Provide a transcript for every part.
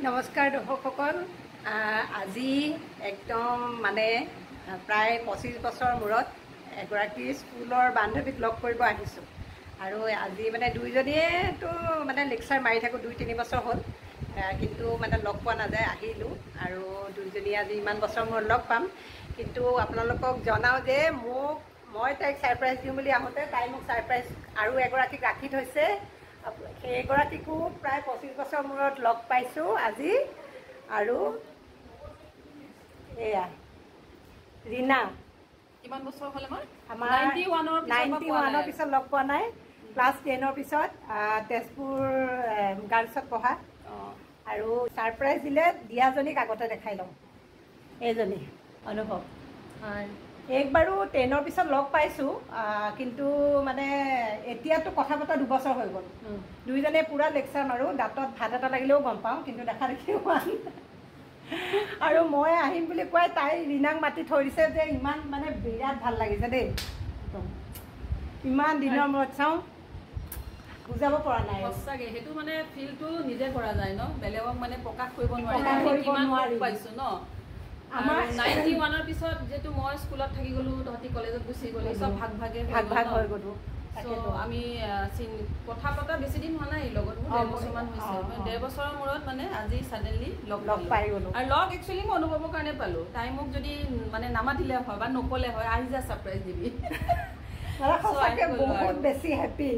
নমস্কাৰ দৰ্শকসকল আজি একদম মানে প্ৰায় 25 বছৰ মূৰত এগৰাকী স্কুলৰ বান্ধৱীক লগ কৰিব আহিছোঁ আৰু আজি মানে দুইজনীয়েতো মানে লেকচাৰ মাৰি থাকোঁ 2-3 বছৰ হ'ল কিন্তু মানে লগ পোৱা নাযায় আহিলোঁ আৰু দুইজনীয়ে আজি ইমান বছৰ মূৰত লগ পাম কিন্তু আপোনালোকক জনাওঁ যে মই তাইক ছাৰপ্ৰাইজ দিম বুলি আহোঁতে তাই মোক ছাৰপ্ৰাইজ আৰু এগৰাকীক ৰাখি থৈছে সেইগৰাকীকো প্ৰায় 25 বছৰ মূৰত লগ পাইছোঁ আজি আৰু এয়া ৰীনা কিমান বছৰ হ'ল আমাৰ 91ৰ পিছত লগ পোৱা নাই ক্লাছ 10ৰ পিছত তেজপুৰ গাৰ্লছত পঢ়া আৰু ছাৰপ্ৰাইজ দিলে দিয়াজনীক আগতে দেখাই লওঁ এইজনী অনুভৱ এক বাৰু 10ৰ পিছত লগ পাইছোঁ কিন্তু মানে এতিয়াতো কথা পতা 2 বছৰ হৈ গ'ল দুইজনে পুৰা লেকচাৰ মাৰোঁ দাঁতত ভাত এটা লাগিলেও গম পাওঁ কিন্তু দেখা দেখি হোৱা আৰু মই আহিম বুলি কোৱাই তাই ৰীনাক মাতি থৈ দিছে যে ইমান মানে বিৰাট ভাল লাগিছে দেই ইমান দিনৰ মূৰত চাওঁ বুজাব পৰা নাই সঁচাকৈ সেইটো মানে ফিলটো নিজে কৰা যায় ন বেলেগক মানে প্ৰকাশ কৰিব নোৱাৰি পাইছোঁ ন আমাৰ 91ৰ পিছত যেটো মই স্কুলত থাকি গ'লো তহঁতি কলেজত গুচি গ'লি চব ভাগ হৈ গ'লো আমি কথা পতা বেছি দিন হোৱা নাই লগত 1.5 বছৰমান হৈছে 1.5 বছৰৰ মূৰত মানে আজি ছাডেনলি লগ পাই গ'লো আৰু লগ একচুৱেলি মই অনুভৱৰ কাৰণে পালোঁ তাই মোক যদি মানে নামাতিলে হয় বা নক'লে হয় আহি যা ছাৰপ্ৰাইজ দিবি বহুত বেছি হেপী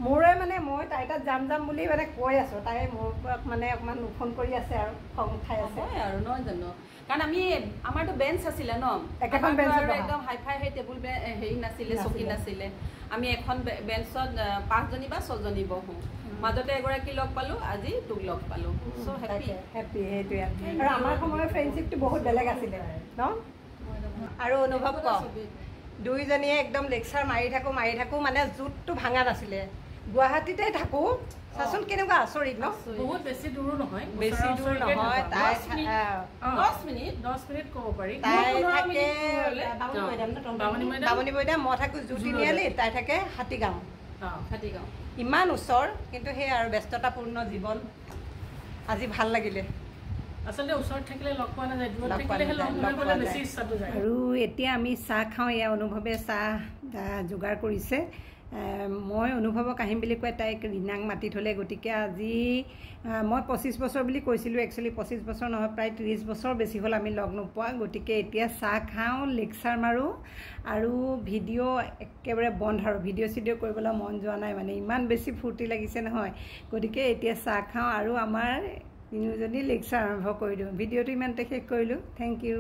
মোৰে মানে মই তাই তাত যাম বুলি মানে কৈ আছোঁ তাই মোৰ পৰা মানে অকণমান ফোন কৰি আছে আৰু খং উঠাই আছে আৰু নহয় জানো কাৰণ আমি আমাৰতো বেঞ্চ আছিলে ন একেখন বেঞ্চত একদম হাইফাই সেই টেবুল হেৰি নাছিলে চকী নাছিলে আমি এখন বেঞ্চত 5জনী বা 6জনী বহোঁ মাজতে এগৰাকী লগ পালোঁ আজি তোক লগ পালোঁ চ' হেপী সেইটোৱে আৰু আমাৰ সময়ৰ ফ্ৰেণ্ডশ্বিপটো বহুত বেলেগ আছিলে ন আৰু অনুভৱ কওঁ দুইজনীয়ে একদম লেকচাৰ মাৰি থাকোঁ মানে জোঁটটো ভাঙা নাছিলে গুৱাহাটীতে থাকোঁ চাচোন কেনেকুৱা আচৰিত ন বহুত বেছি দূৰো নহয় তাই 10 মিনিট ক'ব পাৰি তাই থাকে বামুণী মৈদাম মই থাকোঁ জু তিনিআলি তাই থাকে হাতীগাঁও ইমান ওচৰ কিন্তু সেই আৰু ব্যস্ততাপূৰ্ণ জীৱন আজি ভাল লাগিলে আচলতে ওচৰত থাকিলে লগ পোৱা নাযায় দূৰত থাকিলে লগ কৰিবলৈ বেছি ইচ্ছাটো যায় আৰু এতিয়া আমি চাহ খাওঁ এয়া অনুভৱে চাহ যোগাৰ কৰিছে মই অনুভৱক আহিম বুলি কয় তাইক ৰীনাক মাতি থ'লে গতিকে আজি মই 25 বছৰ বুলি কৈছিলোঁ একচুৱেলি 25 বছৰ নহয় প্ৰায় 30 বছৰ বেছি হ'ল আমি লগ নোপোৱা গতিকে এতিয়া চাহ খাওঁ লেকচাৰ মাৰোঁ আৰু ভিডিঅ' একেবাৰে বন্ধ আৰু ভিডিঅ' চিডিঅ' কৰিবলৈ মন যোৱা নাই মানে ইমান বেছি ফূৰ্তি লাগিছে নহয় গতিকে এতিয়া চাহ খাওঁ আৰু আমাৰ তিনিওজনী লেকচাৰ আৰম্ভ কৰি দিওঁ ভিডিঅ'টো ইমানতে শেষ কৰিলোঁ থেংক ইউ